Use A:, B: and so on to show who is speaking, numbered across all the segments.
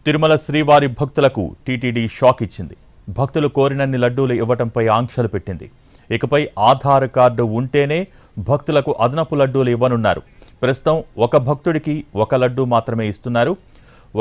A: తిరుమల శ్రీవారి భక్తులకు TTD shock ఇచ్చింది. భక్తులు కోరినన్ని లడ్డూలు ఇవ్వటంపై ఆంక్షలు పెట్టింది. ఇకపై ఆధార్ కార్డు ఉంటేనే భక్తులకు అదనపు లడ్డూలు ఇవ్వనున్నారు. ప్రస్తుతం ఒక భక్తుడికి ఒక లడ్డూ మాత్రమే ఇస్తున్నారు.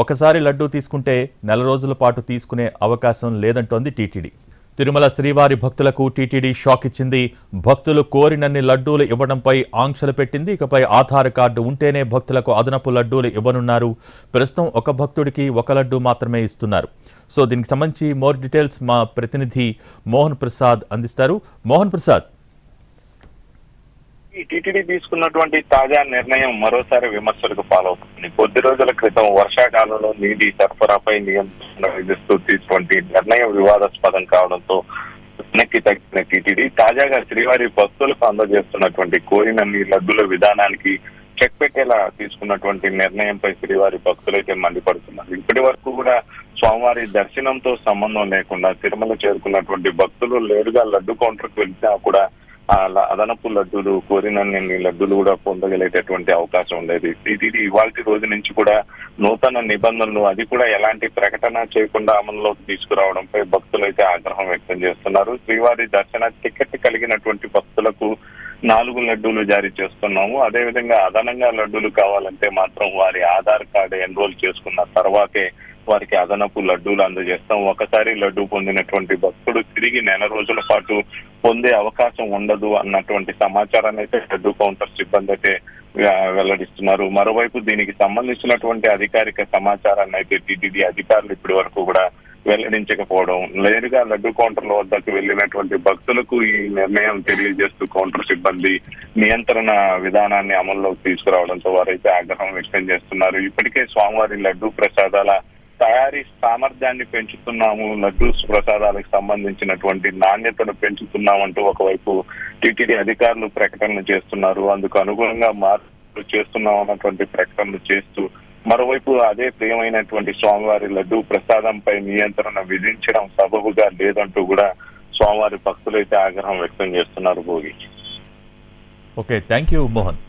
A: ఒకసారి లడ్డూ తీసుకుంటే నెల రోజుల పాటు తీసుకునే అవకాశం లేదంటోంది టీటీడీ. తిరుమల శ్రీవారి భక్తులకు టీటీడీ షాక్ ఇచ్చింది. భక్తులు కోరినన్ని లడ్డూలు ఇవ్వడంపై ఆంక్షలు పెట్టింది. ఇకపై ఆధార్ కార్డు ఉంటేనే భక్తులకు అదనపు లడ్డూలు ఇవ్వనున్నారు. ప్రస్తుతం ఒక భక్తుడికి ఒక లడ్డూ మాత్రమే ఇస్తున్నారు. సో దీనికి సంబంధించి మోర్ డీటెయిల్స్ మా ప్రతినిధి మోహన్ ప్రసాద్ అందిస్తారు. మోహన్ ప్రసాద్,
B: ఈ టీటీడీ తీసుకున్నటువంటి తాజా నిర్ణయం మరోసారి విమర్శలకు పాలవుతుంది. కొద్ది రోజుల క్రితం వర్షాకాలంలో నీటి సరఫరాపై నియంత్రణ విధిస్తూ తీసుకున్న నిర్ణయం వివాదాస్పదం కావడంతో వెనక్కి తగ్గిన టీటీడీ తాజాగా శ్రీవారి భక్తులకు అందజేస్తున్నటువంటి కోరినన్ని లడ్డుల విధానానికి చెక్ పెట్టేలా తీసుకున్నటువంటి నిర్ణయంపై శ్రీవారి భక్తులైతే మండిపడుతున్నారు. ఇప్పటి వరకు కూడా స్వామివారి దర్శనంతో సంబంధం లేకుండా తిరుమల చేరుకున్నటువంటి భక్తులు లేరుగా లడ్డు కౌంటర్కి వెళ్తే కూడా అదనపు లడ్డూలు కోరినన్ని లడ్డూలు కూడా పొందగలిగేటటువంటి అవకాశం ఉండేది. టీటీడీ ఇవాళ రోజు నుంచి కూడా నూతన నిబంధనలు అది కూడా ఎలాంటి ప్రకటన చేయకుండా అమల్లోకి తీసుకురావడంపై భక్తులు అయితే ఆగ్రహం వ్యక్తం చేస్తున్నారు. శ్రీవారి దర్శన టికెట్ కలిగినటువంటి భక్తులకు 4 లడ్డూలు జారీ చేస్తున్నాము. అదేవిధంగా అదనంగా లడ్డూలు కావాలంటే మాత్రం వారి ఆధార్ కార్డు ఎన్రోల్ చేసుకున్న తర్వాతే వారికి అదనపు లడ్డూలు అందజేస్తాం. ఒకసారి లడ్డూ పొందినటువంటి భక్తుడు తిరిగి నెల రోజుల పాటు పొందే అవకాశం ఉండదు అన్నటువంటి సమాచారాన్ని అయితే లడ్డూ కౌంటర్ సిబ్బంది అయితే వెల్లడిస్తున్నారు. మరోవైపు దీనికి సంబంధించినటువంటి అధికారిక సమాచారాన్ని అయితే టీటీడీ అధికారులు ఇప్పటి వరకు కూడా వెల్లడించకపోవడం, నేరుగా లడ్డూ కౌంటర్ల వద్దకు వెళ్లినటువంటి భక్తులకు ఈ నిర్ణయం తెలియజేస్తూ కౌంటర్ సిబ్బంది నియంత్రణ విధానాన్ని అమల్లోకి తీసుకురావడంతో వారైతే ఆగ్రహం వ్యక్తం చేస్తున్నారు. ఇప్పటికే స్వామివారి లడ్డూ ప్రసాదాల తయారీ సామర్థ్యాన్ని పెంచుతున్నాము, లడ్డూ ప్రసాదాలకు సంబంధించినటువంటి నాణ్యతను పెంచుతున్నామంటూ ఒకవైపు టీటీడీ అధికారులు ప్రకటనలు చేస్తున్నారు. అందుకు అనుగుణంగా మార్పులు చేస్తున్నాం అన్నటువంటి ప్రకటనలు చేస్తూ మరోవైపు అదే ప్రియమైనటువంటి స్వామివారి లడ్డూ ప్రసాదంపై నియంత్రణ విధించడం సబబుగా లేదంటూ కూడా స్వామివారి భక్తులైతే ఆగ్రహం వ్యక్తం చేస్తున్నారు. Bhogi.
A: Okay, thank you Mohan.